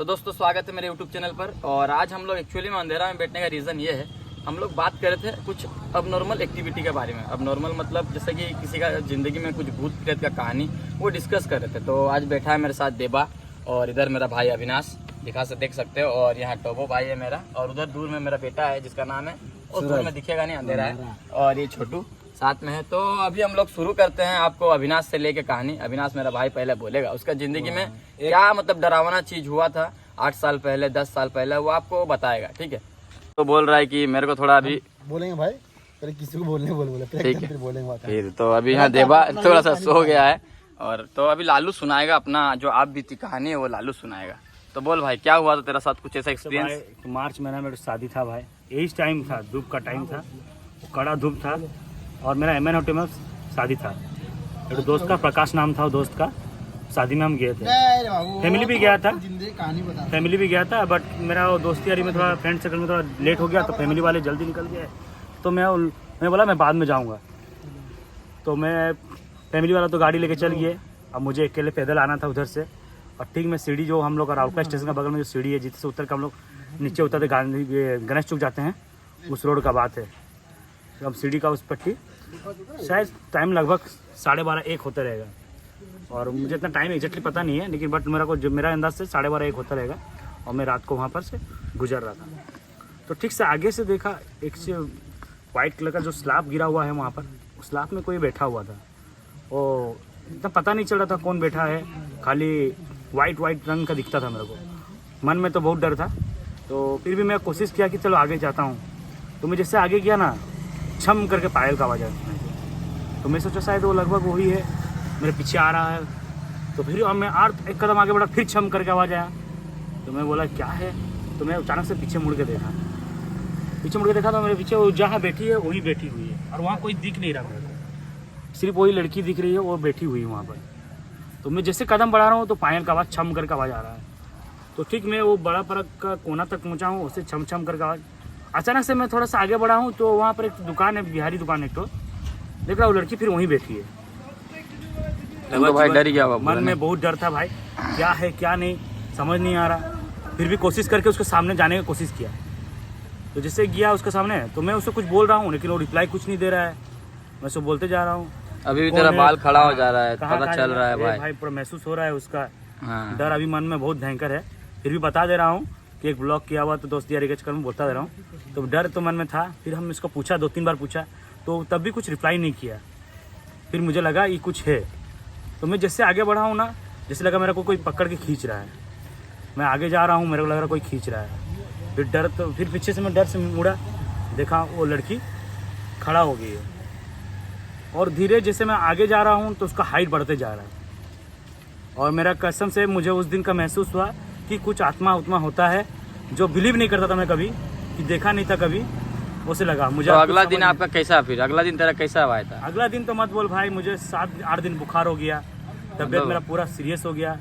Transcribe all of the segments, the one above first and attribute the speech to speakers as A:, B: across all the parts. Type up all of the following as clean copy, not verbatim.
A: तो दोस्तों स्वागत है मेरे YouTube चैनल पर। और आज हम लोग एक्चुअली में अंधेरा में बैठने का रीज़न ये है, हम लोग बात कर रहे थे कुछ अबनॉर्मल एक्टिविटी के बारे में। अबनॉर्मल मतलब जैसे कि किसी का ज़िंदगी में कुछ भूत प्रेत का कहानी वो डिस्कस कर रहे थे। तो आज बैठा है मेरे साथ देबा और इधर मेरा भाई अविनाश, दिखा से देख सकते हो, और यहाँ टोबो भाई है मेरा, और उधर दूर में मेरा बेटा है जिसका नाम है, और दूर में दिखेगा नहीं, अंधेरा है, और ये छोटू साथ में है। तो अभी हम लोग शुरू करते हैं आपको अविनाश से लेके कहानी। अविनाश मेरा भाई पहले बोलेगा उसका जिंदगी में क्या मतलब डरावना चीज हुआ था 8 साल पहले 10 साल पहले, वो आपको बताएगा। ठीक है। तो बोल रहा है कि मेरे को थोड़ा अभी
B: बोलेंगे भाई, पहले किसी को बोलने बोले
A: ठीक है
B: बोलेंगे
A: फिर। तो अभी यहाँ देबा थोड़ा सा सो गया है, और तो अभी लालू सुनाएगा अपना जो आप बीती कहानी है, वो लालू सुनाएगा। तो बोल भाई क्या हुआ था तेरा साथ, कुछ ऐसा एक्सपीरियंस?
C: तो मार्च महीना में शादी था भाई, यही टाइम था, धूप का टाइम था, कड़ा धूप था, और मेरा MN होटल में शादी था। एक दोस्त का प्रकाश नाम था, वो दोस्त का शादी में हम गए थे। फैमिली भी गया था, फैमिली भी गया था, बट मेरा वो दोस्ती यारी में थोड़ा फ्रेंड सर्कल में थोड़ा लेट हो गया, तो फैमिली वाले जल्दी निकल गए। तो मैं बोला मैं बाद में जाऊंगा। तो मैं फैमिली वाला तो गाड़ी लेके चल गए, अब मुझे अकेले पैदल आना था उधर से। और ठीक मैं सीढ़ी जो हम लोग राउका स्टेशन का बगल में जो सीढ़ी है जिससे उतर कर हम लोग नीचे उतरते गणेश चौक जाते हैं, उस रोड का बात है। अब सीढ़ी का उस पट्टी शायद टाइम लगभग 12:30-1 होता रहेगा, और मुझे इतना टाइम एग्जैक्टली पता नहीं है, लेकिन बट मेरा अंदाज से 12:30-1 होता रहेगा। और मैं रात को वहाँ पर से गुजर रहा था, तो ठीक से आगे से देखा एक से वाइट कलर का जो स्लैब गिरा हुआ है वहाँ पर, उस स्लैब में कोई बैठा हुआ था। वो इतना पता नहीं चल रहा था कौन बैठा है, खाली वाइट रंग का दिखता था मेरे को। मन में तो बहुत डर था, तो फिर भी मैं कोशिश किया कि चलो आगे जाता हूँ। तो मैं जैसे आगे गया ना, छम करके पायल का आवाज़ आया, तो मैं सोचा शायद वो लगभग वही है, मेरे पीछे आ रहा है। तो फिर अब मैं एक कदम आगे बढ़ा, फिर छम करके आवाज़ आया। तो मैं बोला क्या है, तो मैं अचानक से पीछे मुड़ के देखा, तो मेरे पीछे वो जहाँ बैठी है वही बैठी हुई है, और वहाँ कोई दिख नहीं रहा मेरे को, सिर्फ वही लड़की दिख रही है, वो बैठी हुई है वहाँ पर। तो मैं जैसे कदम बढ़ा रहा हूँ तो पायल का आवाज़ छम करके आवाज़ आ रहा है। तो ठीक मैं वो बड़ा परक का कोना तक पहुँचा हूँ, उससे छम करके आवाज़। अचानक से मैं थोड़ा सा आगे बढ़ा हूँ, तो वहाँ पर एक दुकान है, बिहारी दुकान है, तो देख रहा वो लड़की फिर वहीं बैठी है।
A: तो भाई डर गया,
C: मन में बहुत डर था भाई, क्या है क्या नहीं समझ नहीं आ रहा। फिर भी कोशिश करके उसके सामने जाने की कोशिश किया। तो जैसे गया उसके सामने, तो मैं उससे कुछ बोल रहा हूँ, लेकिन वो रिप्लाई कुछ नहीं दे रहा है। मैं उसको बोलते जा रहा हूँ,
A: अभी भी तेरा बाल खड़ा हो जा रहा है, पता चल रहा है
C: भाई पूरा महसूस हो रहा है उसका।
A: हाँ।
C: डर अभी मन में बहुत भयंकर है। फिर भी बता दे रहा हूँ कि एक ब्लॉग किया हुआ, तो दोस्त यारी के चक्कर में बोलता दे रहा हूँ। तो डर तो मन में था। फिर हम इसको पूछा, 2-3 बार पूछा, तो तब भी कुछ रिप्लाई नहीं किया। फिर मुझे लगा ये कुछ है, तो मैं जैसे आगे बढ़ा हूँ ना, जैसे लगा मेरे को कोई पकड़ के खींच रहा है। मैं आगे जा रहा हूँ, मेरे को लग रहा कोई खींच रहा है। फिर पीछे से मैं डर से मुड़ा, देखा वो लड़की खड़ा हो गई है, और धीरे जैसे मैं आगे जा रहा हूँ तो उसका हाइट बढ़ते जा रहा है। और मेरा कसम से मुझे उस दिन का महसूस हुआ कि कुछ आत्मा होता है, जो बिलीव नहीं करता था मैं कभी, कि देखा नहीं था कभी, उसे लगा मुझे।
A: तो अगला दिन आपका कैसा, फिर अगला दिन तेरा कैसा हुआ था?
C: अगला दिन तो मत बोल भाई, मुझे 7-8 दिन बुखार हो गया, तबीयत मेरा पूरा सीरियस हो गया,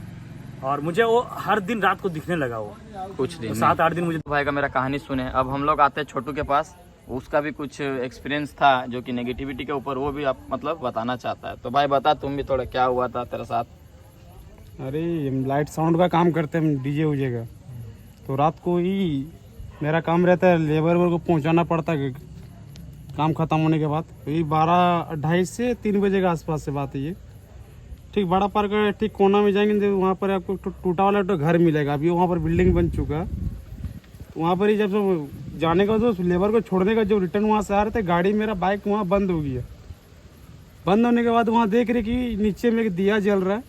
C: और मुझे वो हर दिन रात को दिखने लगा वो
A: कुछ दिन,
C: तो 7-8 दिन मुझे।
A: भाई का मेरा कहानी सुने। अब हम लोग आते हैं छोटू के पास, उसका भी कुछ एक्सपीरियंस था जो कि नेगेटिविटी के ऊपर, वो भी आप मतलब बताना चाहता है। तो भाई बता तुम भी थोड़ा, क्या हुआ था तेरे साथ?
B: अरे हम लाइट साउंड का काम करते हैं, डीजे उजे का। तो रात को ही मेरा काम रहता है, लेबर को पहुंचाना पड़ता है काम ख़त्म होने के बाद। यही 12-2:30 से 3 बजे के आसपास से बात है ये। ठीक बड़ा पार्क का ठीक कोना में जाएंगे तो वहाँ पर आपको टूटा वाला तो घर मिलेगा। अभी वहाँ पर बिल्डिंग बन चुका है, तो वहाँ पर ही जब जाने का तो लेबर को छोड़ने का जो रिटर्न वहाँ से आ रहे थे, गाड़ी मेरा बाइक वहाँ बंद हो गया। बंद होने के बाद वहाँ देख रहे कि नीचे में एक दिया जल रहा है,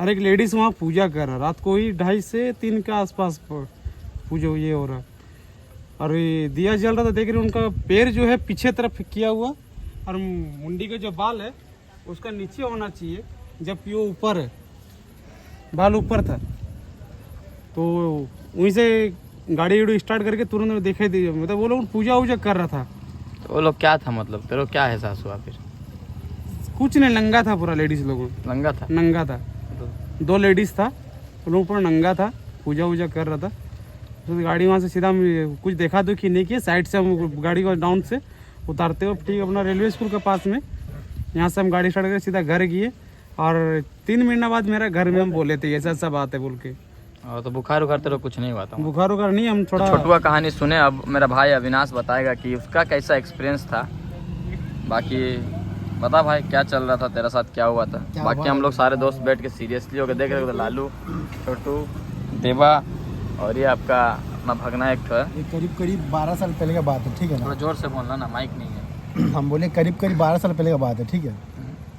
B: और एक लेडीज़ वहाँ पूजा कर रहा है। रात को ही 2:30 से 3 के आसपास पूजा ये हो रहा है, और ये दिया जल रहा था। देख रहे उनका पैर जो है पीछे तरफ किया हुआ, और मुंडी का जो बाल है उसका नीचे होना चाहिए, जबकि वो ऊपर है, बाल ऊपर था। तो वहीं से गाड़ी स्टार्ट करके तुरंत देखे दी, मतलब वो लोग पूजा वूजा कर रहा था।
A: तो वो लोग क्या था, मतलब तेरे को क्या एहसास हुआ फिर?
B: कुछ नहीं, नंगा था पूरा, लेडीज लोग नंगा था। 2 लेडीज था, वो लोग पूरा नंगा था, पूजा वूजा कर रहा था। तो गाड़ी वहाँ से सीधा कुछ देखा तो कि नहीं किया, साइड से हम गाड़ी को डाउन से उतारते हुए ठीक अपना रेलवे स्कूल के पास में, यहाँ से हम गाड़ी स्टार्ट करके सीधा घर गए। और 3 महीना बाद मेरा घर में हम बोले थे ऐसा सब बात है बोल के।
A: और तो बुखार उखार तो कुछ नहीं हुआ था?
B: बुखार उखार नहीं, हम थोड़ा
A: छोटुआ कहानी सुने। अब मेरा भाई अविनाश बताएगा कि उसका कैसा एक्सपीरियंस था। बाकी बता भाई, क्या चल रहा था तेरा साथ, क्या हुआ था? बाकी हम लोग सारे दोस्त बैठ के सीरियसली होकर देख रहे थे, लालू, छोटू, देवा और ये आपका अपना भगना एक था।
D: ये करीब 12 साल पहले का बात है, ठीक है ना?
A: थोड़ा जोर से बोलना ना, माइक नहीं है।
D: हम बोले करीब 12 साल पहले का बात है, ठीक है?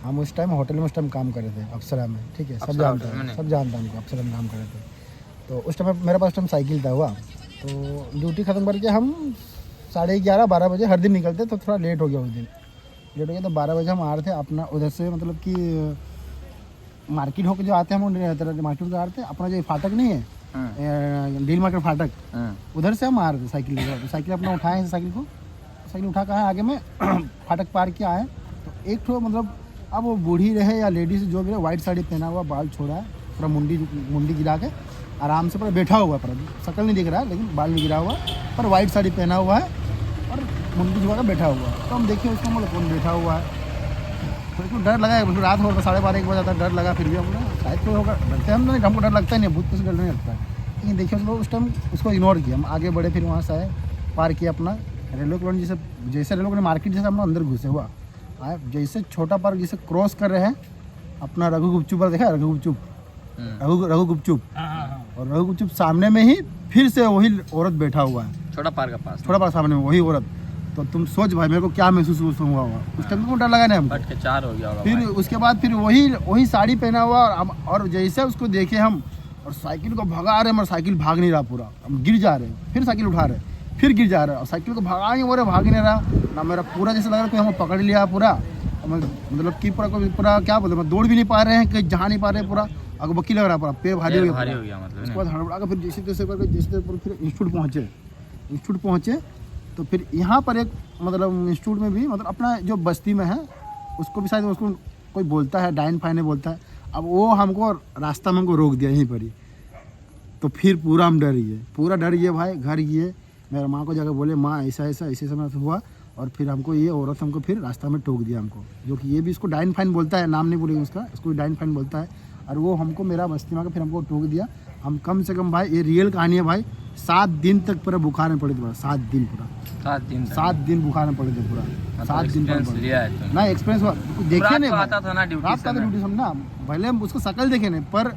D: हम उस टाइम होटल में उस टाइम काम कर रहे थे, अप्सरा में, ठीक है? सब जानते हैं, सब जानते हैं हमको, अप्सरा में काम कर रहे थे। तो उस टाइम मेरे पास उस टाइम साइकिल था हुआ, तो ड्यूटी ख़त्म करके हम 11:30-12 बजे हर दिन निकलते, तो थोड़ा लेट हो गया उस दिन, लेट हो गया। तो 12 बजे हम आ रहे थे अपना उधर से, मतलब कि मार्केट होकर जो आते हैं हम मार्केट से आ रहे थे, अपना जो फाटक नहीं है, डील मार्केट फाटक, उधर से हम आ रहे थे साइकिल लेकर। तो साइकिल अपना उठाए हैं, साइकिल उठा कर आगे में फाटक पार के आए। तो एक ठो मतलब अब वो बूढ़ी रहे या लेडीज जो भी रहे, वाइट साड़ी पहना हुआ, बाल छोड़ा है, पूरा मुंडी गिरा के आराम से पूरा बैठा हुआ, पर शक्ल नहीं दिख रहा है लेकिन बाल नहीं गिरा हुआ, पर वाइट साड़ी पहना हुआ है और मुंडी झुका कर बैठा हुआ है। तो हम देखिए उसको, मतलब कौन बैठा हुआ है, तो डर लगा। रात हो 12:30-1 बजे तक डर लगा, फिर भी हम शायद कोई होगा, डरते हम नहीं, हमको डर लगता ही नहीं, भूत से डर नहीं लगता है। लेकिन देखिए उस टाइम उसको इग्नोर किया, हम आगे बढ़े, फिर वहाँ से आए, पार किया अपना रेलवे कॉलोनी, जैसे रेलवे कॉलोनी मार्केट जैसे हम अंदर घुसे हुआ आए, जैसे छोटा पार्क जैसे क्रॉस कर रहे हैं अपना रघु गुपचुप पर, देखा रघु गुपचुप, रघु गुपचुप, और रघु गुपचुप सामने में ही फिर से वही औरत बैठा हुआ है,
A: छोटा पार्क के पास,
D: छोटा पार्क सामने में वही औरत। तो तुम सोच भाई मेरे को क्या महसूस हुआ होगा उस टाइम, को डर लगा नहीं हमको।
A: बट के 4 हो गया होगा
D: फिर
A: भाई। उसके
D: बाद फिर वही साड़ी पहना हुआ, और जैसे उसको देखे हम और साइकिल को भगा रहे हैं, मगर साइकिल भाग नहीं रहा, पूरा हम गिर जा रहे हैं, फिर साइकिल उठा रहे हैं, फिर गिर जा रहा है, और साइकिल को भगाएंगे वो रहे, भाग नहीं रहा ना। मेरा पूरा जैसे लग रहा है कि हमको पकड़ लिया पूरा, मतलब कि पूरा क्या बोलते हैं, दौड़ भी नहीं पा रहे हैं, कहीं जा नहीं पा रहे हैं, पूरा अगबक्की लग रहा, पूरा पैर भारी हो गया मतलब। उसके बाद हड़बड़ा कर फिर जैसे तैसे करके फिर इंस्टीट्यूट पहुँचे। तो फिर यहाँ पर एक मतलब इंस्टीट्यूट में भी, मतलब अपना जो बस्ती में है उसको भी शायद उसको कोई बोलता है, डाइन फाइने बोलता है। अब वो हमको रास्ता में हमको रोक दिया यहीं पर ही। तो फिर पूरा हम डर गए भाई। घर गए, मेरे माँ को जाकर बोले, माँ ऐसे समय हुआ, और फिर हमको ये औरत हमको फिर रास्ता में टोक दिया हमको, जो कि ये भी इसको डाइन फाइन बोलता है, नाम नहीं बोलेंगे उसका, इसको डाइन फाइन बोलता है। और वो हमको मेरा बस्ती में आकर फिर हमको टोक दिया। हम कम से कम भाई, ये रियल कहानी है भाई, 7 दिन तक पूरा बुखार में पड़े थे, पूरा 7 दिन पूरा 7 दिन बुखार में पड़े थे पूरा 7 दिन ना। एक्सपीरियंस हुआ, देखे नहीं
A: आता था ना ड्यूटी
D: से ना, भले हम उसको शकल देखे नहीं, पर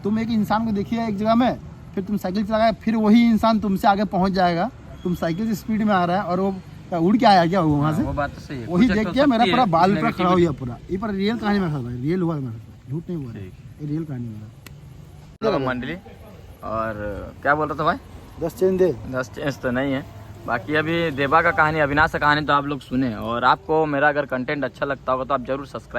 D: तुम एक इंसान को देखिए एक जगह में, फिर तुम साइकिल चलाए, फिर वही इंसान तुमसे आगे पहुंच जाएगा। तुम साइकिल से स्पीड में आ रहा है और वो उड़ के आया क्या वहाँ से,
A: वो बात तो सही है।
D: वही देख के मेरा पूरा बाल पूरा खड़ा हो गया पूरा। ये पर रियल कहानी मेरे साथ भाई, रियल हुआ मेरे साथ, झूठ नहीं हुआ, ये रियल कहानी मेरा
A: मंडली। और क्या बोल रहा था भाई?
D: 10 चेंज दे,
A: 10 चेंज तो नहीं है। बाकी अभी देवा का कहानी, अविनाश का कहानी तो आप लोग सुने। और आपको मेरा अगर कंटेंट अच्छा लगता होगा तो आप जरूर सब्सक्राइब